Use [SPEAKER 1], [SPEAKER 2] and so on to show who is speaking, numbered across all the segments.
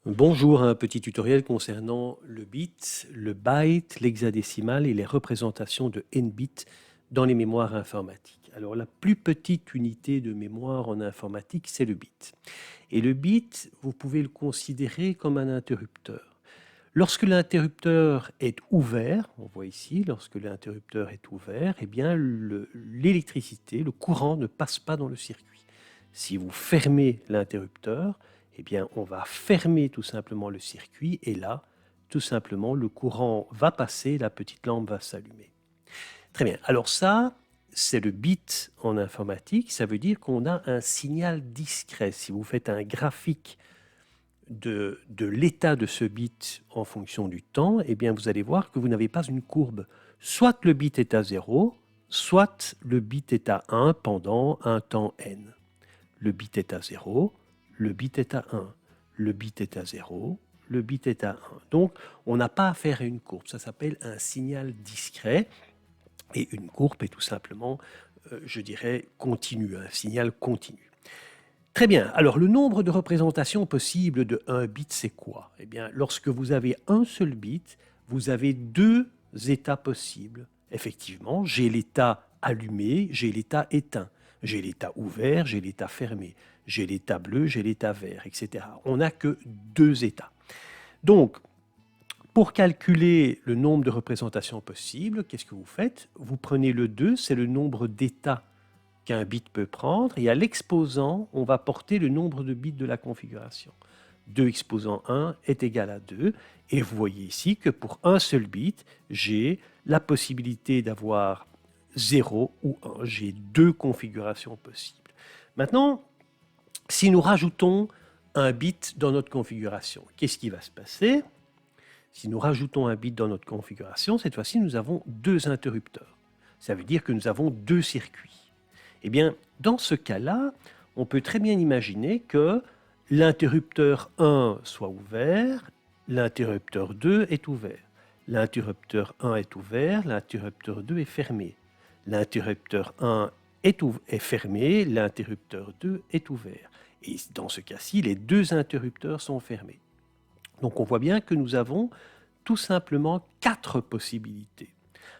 [SPEAKER 1] Bonjour, un petit tutoriel concernant le bit, le byte, l'hexadécimal et les représentations de n-bits dans les mémoires informatiques. Alors la plus petite unité de mémoire en informatique, c'est le bit. Et le bit, vous pouvez le considérer comme un interrupteur. Lorsque l'interrupteur est ouvert, on voit ici, lorsque l'interrupteur est ouvert, eh bien l'électricité, le courant ne passe pas dans le circuit. Si vous fermez l'interrupteur, eh bien, on va fermer tout simplement le circuit et là, tout simplement, le courant va passer, la petite lampe va s'allumer. Très bien. Alors ça, c'est le bit en informatique. Ça veut dire qu'on a un signal discret. Si vous faites un graphique de l'état de ce bit en fonction du temps, eh bien, vous allez voir que vous n'avez pas une courbe. Soit le bit est à 0, soit le bit est à 1 pendant un temps n. Le bit est à 0, le bit est à 1, le bit est à 0, le bit est à 1. Donc, on n'a pas affaire à une courbe. Ça s'appelle un signal discret. Et une courbe est tout simplement, je dirais, continu, un signal continu. Très bien. Alors, le nombre de représentations possibles de 1 bit, c'est quoi? Eh bien, lorsque vous avez un seul bit, vous avez deux états possibles. Effectivement, j'ai l'état allumé, j'ai l'état éteint. J'ai l'état ouvert, j'ai l'état fermé. J'ai l'état bleu, j'ai l'état vert, etc. On n'a que deux états. Donc, pour calculer le nombre de représentations possibles, qu'est-ce que vous faites? Vous prenez le 2, c'est le nombre d'états qu'un bit peut prendre, et à l'exposant, on va porter le nombre de bits de la configuration. 2 exposant 1 est égal à 2, et vous voyez ici que pour un seul bit, j'ai la possibilité d'avoir 0 ou 1. J'ai deux configurations possibles. Maintenant, si nous rajoutons un bit dans notre configuration, qu'est-ce qui va se passer? Si nous rajoutons un bit dans notre configuration, cette fois-ci, nous avons deux interrupteurs. Ça veut dire que nous avons deux circuits. Eh bien, dans ce cas-là, on peut très bien imaginer que l'interrupteur 1 soit ouvert, l'interrupteur 2 est ouvert. L'interrupteur 1 est ouvert, l'interrupteur 2 est fermé. L'interrupteur 1 est fermé, l'interrupteur 2 est ouvert. Et dans ce cas-ci, les deux interrupteurs sont fermés. Donc on voit bien que nous avons tout simplement quatre possibilités.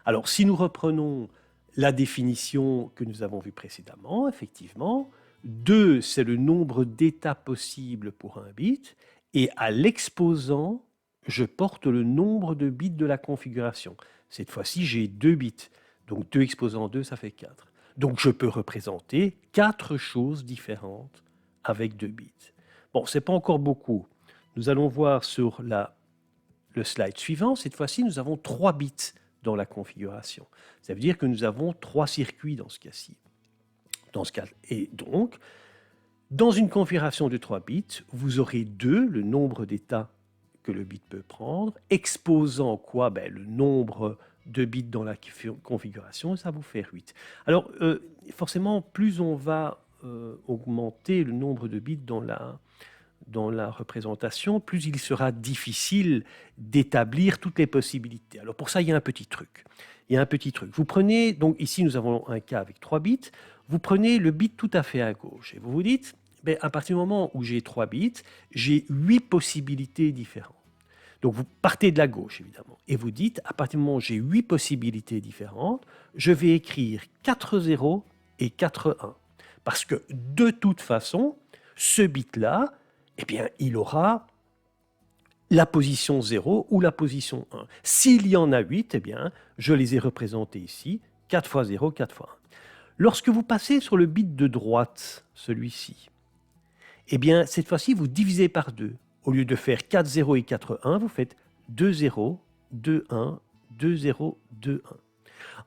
[SPEAKER 1] Alors si nous reprenons la définition que nous avons vue précédemment, effectivement, 2, c'est le nombre d'états possibles pour un bit, et à l'exposant, je porte le nombre de bits de la configuration. Cette fois-ci, j'ai 2 bits, donc 2 exposant 2, ça fait 4. Donc je peux représenter 4 choses différentes avec 2 bits. Bon, ce n'est pas encore beaucoup. Nous allons voir sur le slide suivant, cette fois-ci, nous avons 3 bits dans la configuration. Ça veut dire que nous avons 3 circuits dans ce cas-ci. Et donc, dans une configuration de 3 bits, vous aurez 2, le nombre d'états que le bit peut prendre, exposant quoi? Le nombre de bits dans la configuration, et ça vous fait 8. Alors, forcément, plus on va augmenter le nombre de bits dans la représentation, plus il sera difficile d'établir toutes les possibilités. Alors pour ça, il y a un petit truc. Vous prenez, donc ici nous avons un cas avec 3 bits, vous prenez le bit tout à fait à gauche et vous vous dites, à partir du moment où j'ai 3 bits, j'ai 8 possibilités différentes. Donc vous partez de la gauche évidemment et vous dites, à partir du moment où j'ai 8 possibilités différentes, je vais écrire 4 0 et 4 1. Parce que de toute façon, ce bit-là, eh bien, il aura la position 0 ou la position 1. S'il y en a 8, eh bien, je les ai représentés ici, 4 fois 0, 4 fois 1. Lorsque vous passez sur le bit de droite, celui-ci, eh bien, cette fois-ci, vous divisez par 2. Au lieu de faire 4 0 et 4 1, vous faites 2 0, 2 1, 2 0, 2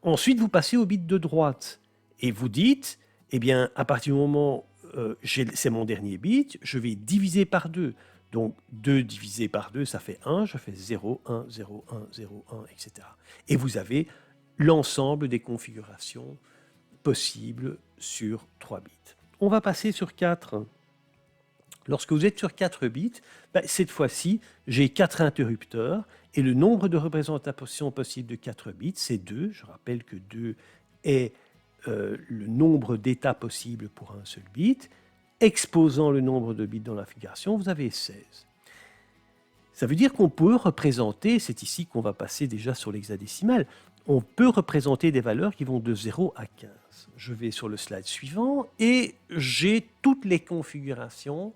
[SPEAKER 1] 1. Ensuite, vous passez au bit de droite et vous dites, eh bien, à partir du moment c'est mon dernier bit, je vais diviser par 2. Donc 2 divisé par 2, ça fait 1, je fais 0, 1, 0, 1, 0, 1, etc. Et vous avez l'ensemble des configurations possibles sur 3 bits. On va passer sur 4. Lorsque vous êtes sur 4 bits, cette fois-ci, j'ai 4 interrupteurs et le nombre de représentations possibles de 4 bits, c'est 2. Je rappelle que 2 est le nombre d'états possibles pour un seul bit. Exposant le nombre de bits dans la configuration, vous avez 16. Ça veut dire qu'on peut représenter, c'est ici qu'on va passer déjà sur l'hexadécimal, on peut représenter des valeurs qui vont de 0 à 15. Je vais sur le slide suivant et j'ai toutes les configurations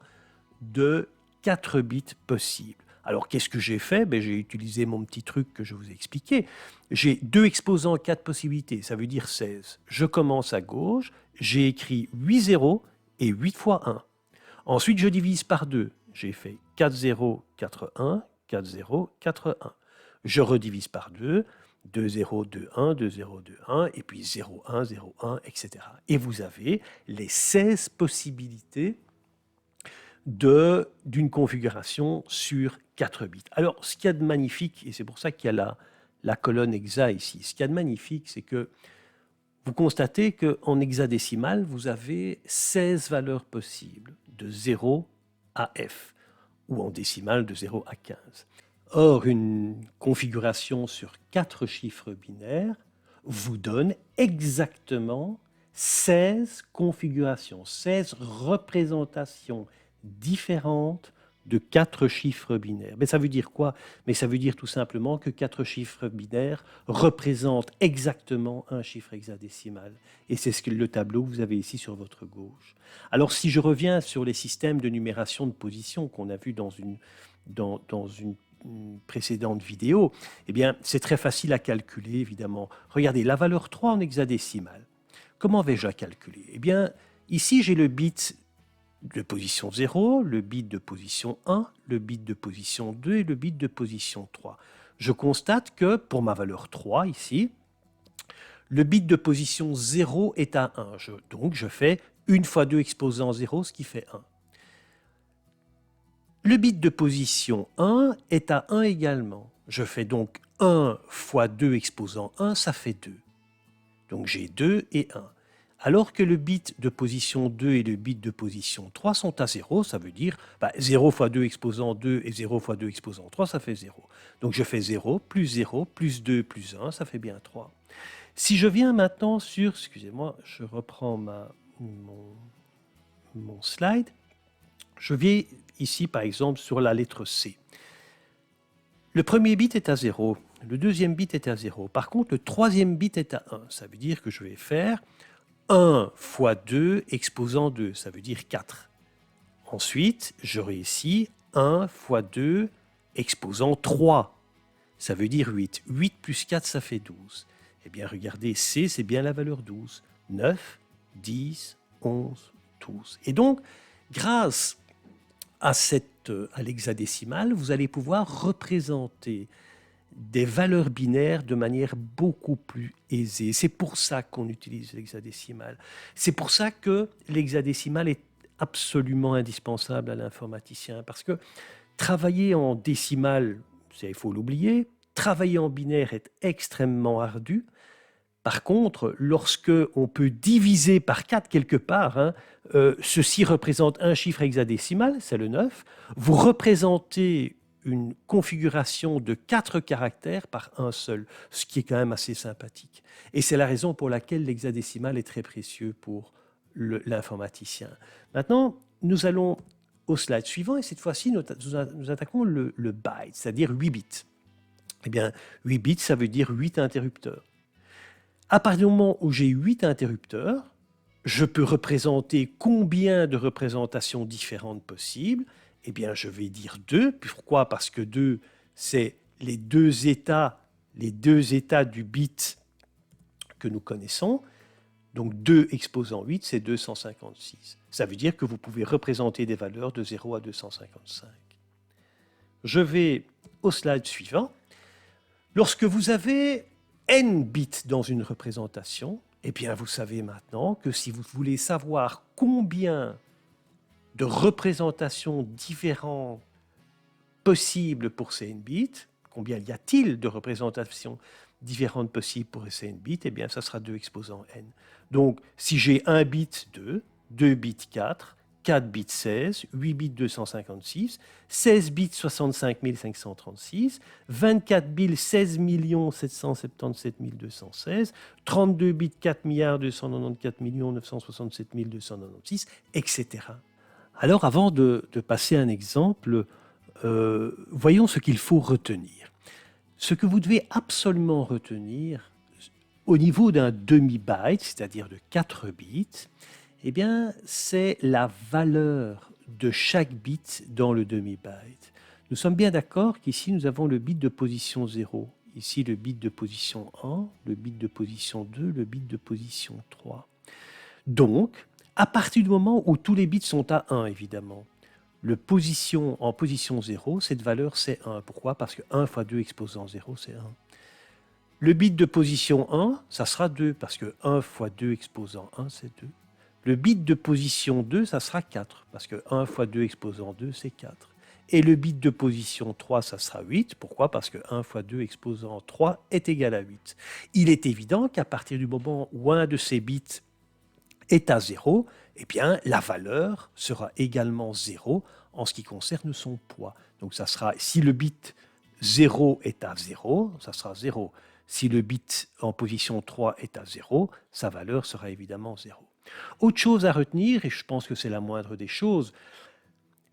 [SPEAKER 1] de 4 bits possibles. Alors, qu'est-ce que j'ai fait? J'ai utilisé mon petit truc que je vous ai expliqué. J'ai 2 exposants, 4 possibilités, ça veut dire 16. Je commence à gauche, j'ai écrit 8 zéros et 8 fois 1. Ensuite, je divise par 2. J'ai fait 4 0, 4 1, 4 0, 4 1. Je redivise par 2, 2 0, 2 1, 2 0, 2 1, et puis 0 1, 0 1, etc. Et vous avez les 16 possibilités d'une configuration sur 4 bits. Alors, ce qu'il y a de magnifique, et c'est pour ça qu'il y a la colonne hexa ici, ce qu'il y a de magnifique, c'est que vous constatez qu'en hexadécimal, vous avez 16 valeurs possibles, de 0 à f, ou en décimal de 0 à 15. Or, une configuration sur 4 chiffres binaires vous donne exactement 16 configurations, 16 représentations différentes de 4 chiffres binaires. Mais ça veut dire quoi? Mais ça veut dire tout simplement que 4 chiffres binaires représentent exactement un chiffre hexadécimal. Et c'est ce que le tableau que vous avez ici sur votre gauche. Alors si je reviens sur les systèmes de numération de position qu'on a vu dans une précédente vidéo, eh bien, c'est très facile à calculer, évidemment. Regardez, la valeur 3 en hexadécimal. Comment vais-je la calculer? Eh bien, ici, j'ai le bit de position 0, le bit de position 1, le bit de position 2 et le bit de position 3. Je constate que, pour ma valeur 3, ici, le bit de position 0 est à 1. Donc, je fais 1 fois 2 exposant 0, ce qui fait 1. Le bit de position 1 est à 1 également. Je fais donc 1 fois 2 exposant 1, ça fait 2. Donc j'ai 2 et 1. Alors que le bit de position 2 et le bit de position 3 sont à 0, ça veut dire 0 fois 2 exposant 2 et 0 fois 2 exposant 3, ça fait 0. Donc je fais 0, plus 2, plus 1, ça fait bien 3. Si je viens maintenant sur, excusez-moi, je reprends mon slide, je vais ici par exemple sur la lettre C. Le premier bit est à 0, le deuxième bit est à 0. Par contre, le troisième bit est à 1. Ça veut dire que je vais faire 1 fois 2 exposant 2, ça veut dire 4. Ensuite, j'aurai ici 1 fois 2 exposant 3, ça veut dire 8. 8 plus 4, ça fait 12. Eh bien, regardez, C, c'est bien la valeur 12. 9, 10, 11, 12. Et donc, grâce à l'hexadécimal, vous allez pouvoir représenter des valeurs binaires de manière beaucoup plus aisée. C'est pour ça qu'on utilise l'hexadécimal. C'est pour ça que l'hexadécimal est absolument indispensable à l'informaticien, parce que travailler en décimal, il faut l'oublier, travailler en binaire est extrêmement ardu. Par contre, lorsque on peut diviser par 4 quelque part, ceci représente un chiffre hexadécimal, c'est le 9. Vous représentez une configuration de 4 caractères par un seul, ce qui est quand même assez sympathique. Et c'est la raison pour laquelle l'hexadécimal est très précieux pour l'informaticien. Maintenant, nous allons au slide suivant, et cette fois-ci, nous attaquons le byte, c'est-à-dire 8 bits. Eh bien, 8 bits, ça veut dire 8 interrupteurs. À partir du moment où j'ai 8 interrupteurs, je peux représenter combien de représentations différentes possibles? Eh bien, je vais dire 2. Pourquoi? Parce que 2, c'est les deux états du bit que nous connaissons. Donc 2 exposant 8, c'est 256. Ça veut dire que vous pouvez représenter des valeurs de 0 à 255. Je vais au slide suivant. Lorsque vous avez n bits dans une représentation, eh bien, vous savez maintenant que si vous voulez savoir combien de représentations différentes possibles pour ces n bits, combien y a-t-il de représentations différentes possibles pour ces n bits, eh bien, ça sera 2 exposant n. Donc, si j'ai 1 bit 2, 2 bits 4, 4 bits 16, 8 bits 256, 16 bits 65 536, 24 bits 16 777 216, 32 bits 4 294 967 296, etc. Alors, avant de passer à un exemple, voyons ce qu'il faut retenir. Ce que vous devez absolument retenir au niveau d'un demi-byte, c'est-à-dire de 4 bits, eh bien, c'est la valeur de chaque bit dans le demi-byte. Nous sommes bien d'accord qu'ici, nous avons le bit de position 0, ici le bit de position 1, le bit de position 2, le bit de position 3. Donc, à partir du moment où tous les bits sont à 1, évidemment, en position 0, cette valeur c'est 1. Pourquoi? Parce que 1 fois 2 exposant 0, c'est 1. Le bit de position 1, ça sera 2, parce que 1 fois 2 exposant 1, c'est 2. Le bit de position 2, ça sera 4, parce que 1 fois 2 exposant 2, c'est 4. Et le bit de position 3, ça sera 8. Pourquoi? Parce que 1 fois 2 exposant 3 est égal à 8. Il est évident qu'à partir du moment où un de ces bits est à 0, eh bien, la valeur sera également 0 en ce qui concerne son poids. Donc, ça sera, si le bit 0 est à 0, ça sera 0. Si le bit en position 3 est à 0, sa valeur sera évidemment 0. Autre chose à retenir, et je pense que c'est la moindre des choses,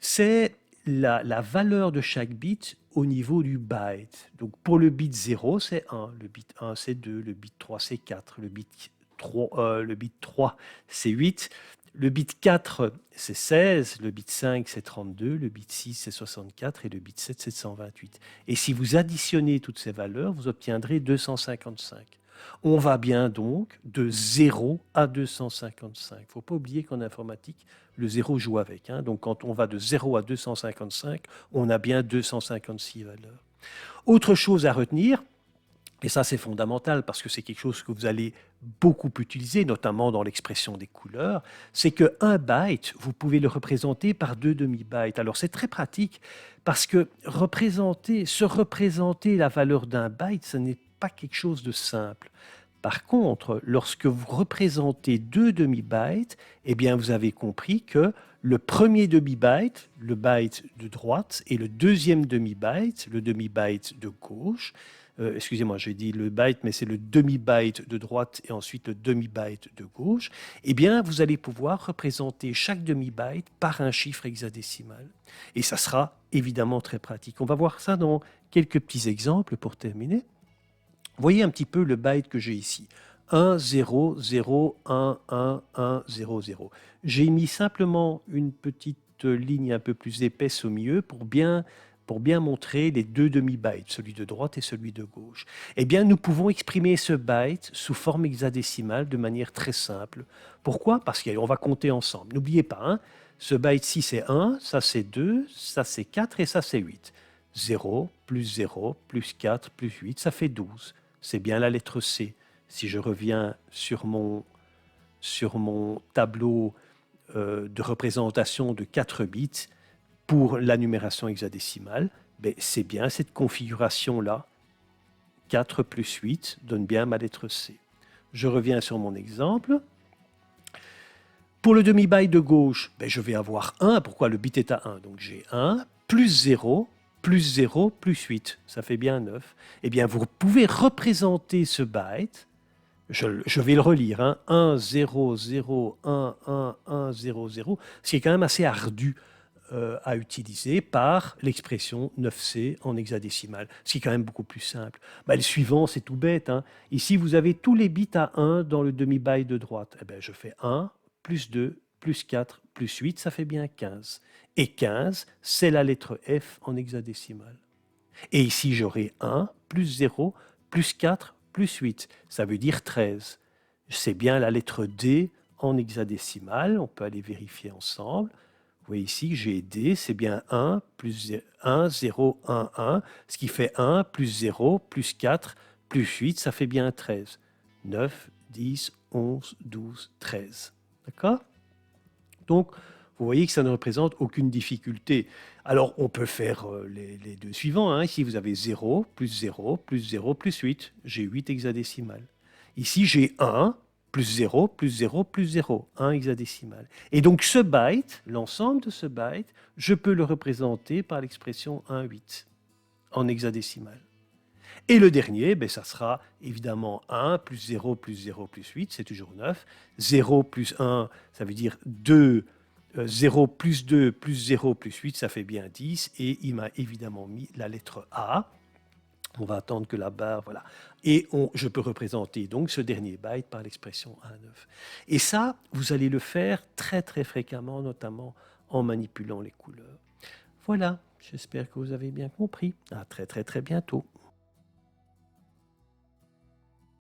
[SPEAKER 1] c'est la valeur de chaque bit au niveau du byte. Donc pour le bit 0, c'est 1, le bit 1, c'est 2, le bit 3, c'est 4, le bit 3, c'est 8, le bit 4, c'est 16, le bit 5, c'est 32, le bit 6, c'est 64 et le bit 7, c'est 128. Et si vous additionnez toutes ces valeurs, vous obtiendrez 255. On va bien donc de 0 à 255. Il ne faut pas oublier qu'en informatique, le 0 joue avec. Donc quand on va de 0 à 255, on a bien 256 valeurs. Autre chose à retenir, et ça c'est fondamental parce que c'est quelque chose que vous allez beaucoup utiliser, notamment dans l'expression des couleurs, c'est qu'un byte, vous pouvez le représenter par 2 demi-bytes. Alors c'est très pratique parce que se représenter la valeur d'un byte, ce n'est pas quelque chose de simple. Par contre, lorsque vous représentez 2 demi-bytes, eh bien vous avez compris que le premier demi-byte, le byte de droite, et le deuxième demi-byte, le demi-byte de gauche, excusez-moi, j'ai dit le byte, mais c'est le demi-byte de droite et ensuite le demi-byte de gauche, eh bien, vous allez pouvoir représenter chaque demi-byte par un chiffre hexadécimal. Et ça sera évidemment très pratique. On va voir ça dans quelques petits exemples pour terminer. Voyez un petit peu le byte que j'ai ici. 1, 0, 0, 1, 1, 1, 0, 0. J'ai mis simplement une petite ligne un peu plus épaisse au milieu pour bien montrer les 2 demi-bytes, celui de droite et celui de gauche. Eh bien, nous pouvons exprimer ce byte sous forme hexadécimale de manière très simple. Pourquoi? Parce qu'on va compter ensemble. N'oubliez pas, ce byte-ci c'est 1, ça c'est 2, ça c'est 4 et ça c'est 8. 0 plus 4 plus 8, ça fait 12. C'est bien la lettre C. Si je reviens sur mon tableau de représentation de 4 bits pour la numération hexadécimale, ben c'est bien cette configuration-là. 4 plus 8 donne bien ma lettre C. Je reviens sur mon exemple. Pour le demi-byte de gauche, ben je vais avoir 1. Pourquoi? Le bit est à 1. Donc j'ai 1 plus 0 plus 0 plus 8. Ça fait bien 9. Eh bien, vous pouvez représenter ce byte. Je vais le relire. 1, 0, 0, 1, 1, 1, 0, 0. Ce qui est quand même assez ardu à utiliser par l'expression 9C en hexadécimal, ce qui est quand même beaucoup plus simple. Le suivant, c'est tout bête. Ici, vous avez tous les bits à 1 dans le demi-byte de droite. Eh bien, je fais 1, plus 2, plus 4, plus 8, ça fait bien 15. Et 15, c'est la lettre F en hexadécimal. Et ici, j'aurai 1, plus 0, plus 4, plus 8. Ça veut dire 13. C'est bien la lettre D en hexadécimal. On peut aller vérifier ensemble. Vous voyez ici, j'ai D, c'est bien 1, plus 1, 0, 1, 1, ce qui fait 1, plus 0, plus 4, plus 8, ça fait bien 13. 9, 10, 11, 12, 13. D'accord? Donc, vous voyez que ça ne représente aucune difficulté. Alors, on peut faire les deux suivants. Ici, vous avez 0, plus 0, plus 0, plus 8. J'ai 8 hexadécimales. Ici, j'ai 1, plus 0, plus 0, plus 0, 1 hexadécimal. Et donc ce byte, l'ensemble de ce byte, je peux le représenter par l'expression 1, 8 en hexadécimal. Et le dernier, ça sera évidemment 1 plus 0 plus 0 plus 8, c'est toujours 9. 0 plus 1, ça veut dire 2 0 plus 2 plus 0 plus 8, ça fait bien 10. Et il m'a évidemment mis la lettre A. On va attendre que la barre, voilà. Et je peux représenter donc ce dernier byte par l'expression 1, 9. Et ça, vous allez le faire très très fréquemment, notamment en manipulant les couleurs. Voilà, j'espère que vous avez bien compris. À très très très bientôt.